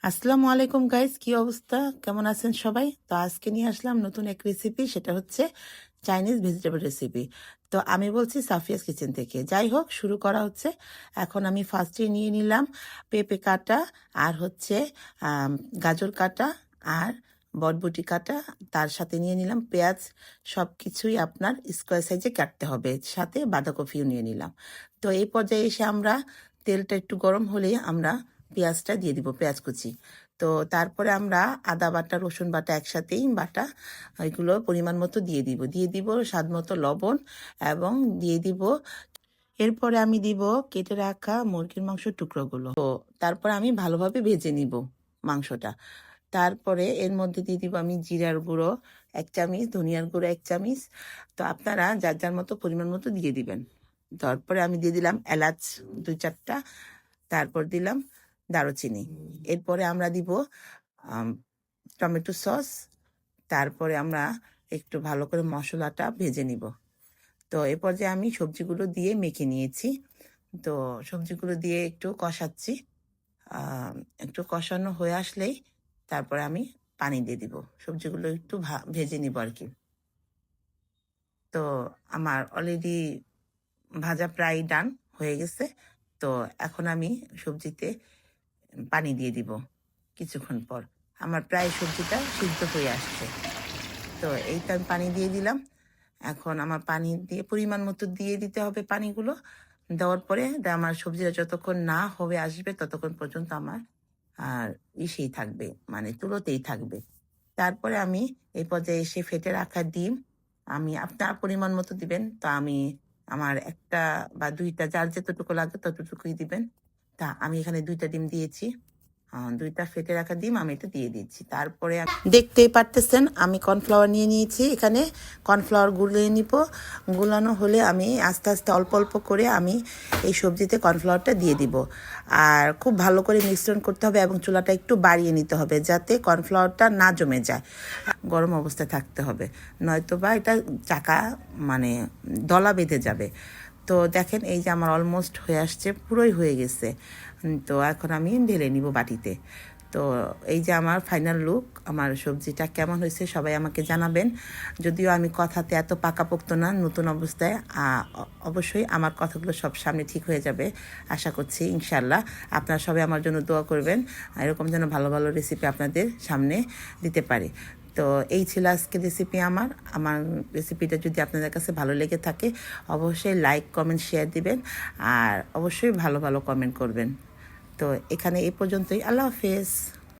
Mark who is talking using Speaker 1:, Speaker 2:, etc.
Speaker 1: আসসালামু আলাইকুম গাইস, কি অবস্থা? কেমন আছেন সবাই? তো আজকে নিয়ে আসলাম নতুন এক রেসিপি, সেটা হচ্ছে চাইনিজ ভেজিটেবল রেসিপি। তো আমি বলছি সাফিয়াস কিচেন থেকে। যাই হোক, শুরু করা হচ্ছে। এখন আমি ফার্স্টে নিয়ে নিলাম পেঁপে কাটা, আর হচ্ছে আম, গাজর কাটা, আর বটবটি কাটা। তার সাথে নিয়ে নিলাম পেঁয়াজ। সব কিছুই আপনার স্কোয়ার সাইজে কাটতে হবে, সাথে বাঁধাকপিও নিয়ে নিলাম। তো এই পর্যায়ে এসে আমরা তেলটা একটু গরম হলেই আমরা পেঁয়াজটা দিয়ে দিব, পেঁয়াজ কুচি। তো তারপরে আমরা আদা বাটা, রসুন বাটা একসাথেই বাটা, এগুলো পরিমাণ মতো দিয়ে দিব স্বাদ মতো লবণ, এবং দিয়ে দিব, এরপরে আমি দিব কেটে রাখা মুরগির মাংসের টুকরোগুলো। তো তারপরে আমি ভালোভাবে ভেজে নিব মাংসটা। তারপরে এর মধ্যে দিয়ে দিব আমি জিরার গুঁড়ো 1 চামচ, ধনিয়ার গুঁড়ো 1 চামচ। তো আপনারা যার যার মতো পরিমাণ মতো দিয়ে দিবেন। তারপরে আমি দিয়ে দিলাম এলাচ 2-4টা, তারপর দিলাম দারুচিনি। এরপরে আমরা দিব টমেটো সস। তারপরে আমরা একটু ভালো করে মশলাটা ভেজে নিব। তো এ পর্যায়ে আমি সবজিগুলো দিয়ে মেখে নিয়েছি। তো সবজিগুলো দিয়ে একটু কষাচ্ছি। একটু কষানো হয়ে আসলেই তারপরে আমি পানি দিয়ে দিব। সবজিগুলো একটু ভেজে নিব আর কি। তো আমার অলরেডি ভাজা প্রায় ডান হয়ে গেছে। তো এখন আমি সবজিতে পানি দিয়ে দিব কিছুক্ষণ পর। আমার প্রায় সবজিটা সিদ্ধ হয়ে আসছে। তো এইটা আমি পানি দিয়ে দিলাম। এখন আমার পানি দিয়ে পরিমাণ মতো দিয়ে দিতে হবে পানিগুলো। দেওয়ার পরে আমার সবজিটা যতক্ষণ না হবে আসবে ততক্ষণ পর্যন্ত আমার আর ইসেই থাকবে, মানে তুলোতেই থাকবে। তারপরে আমি এই পর্যায়ে এসে ফেটে রাখা ডিম আমি আপনার পরিমাণ মতো দিবেন। তো আমি আমার 1 বা 2টা, যার যতটুকু লাগে ততটুকুই দিবেন। তা আমি এখানে 2টা ডিম দিয়েছি। 2টা ফেটে রাখা ডিম আমি এটা দিয়ে দিচ্ছি। তারপরে দেখতেই পারতেছেন আমি কর্নফ্লাওয়ার নিয়ে নিয়েছি। এখানে কর্নফ্লাওয়ার গুলিয়ে নিব। গুলানো হলে আমি আস্তে আস্তে অল্প অল্প করে আমি এই সবজিতে কর্নফ্লাওয়ারটা দিয়ে দিব। আর খুব ভালো করে মিশ্রণ করতে হবে এবং চুলাটা একটু বাড়িয়ে নিতে হবে, যাতে কর্নফ্লাওয়ারটা না জমে যায়। গরম অবস্থায় থাকতে হবে, নয়তো বা এটা চাকা মানে দলা বেঁধে যাবে। তো দেখেন, এই যে আমার অলমোস্ট হয়ে আসছে, পুরোই হয়ে গেছে। তো এখন আমি ঢেলে নিব বাটিতে। তো এই যে আমার ফাইনাল লুক। আমার সবজিটা কেমন হয়েছে সবাই আমাকে জানাবেন। যদিও আমি কথাতে এত পাকাপোক্ত না, নতুন অবস্থায় অবশ্যই আমার কথাগুলো সব সামনে ঠিক হয়ে যাবে আশা করছি, ইনশাল্লাহ। আপনারা সবাই আমার জন্য দোয়া করবেন, এরকম যেন ভালো ভালো রেসিপি আপনাদের সামনে দিতে পারি। তো এই ছিল আজকের রেসিপি। আমার রেসিপিটা যদি আপনাদের কাছে ভালো লেগে থাকে অবশ্যই লাইক, কমেন্ট, শেয়ার দিবেন। আর অবশ্যই ভালো ভালো কমেন্ট করবেন। তো এখানে এই পর্যন্তই। আল্লাহ হাফেজ।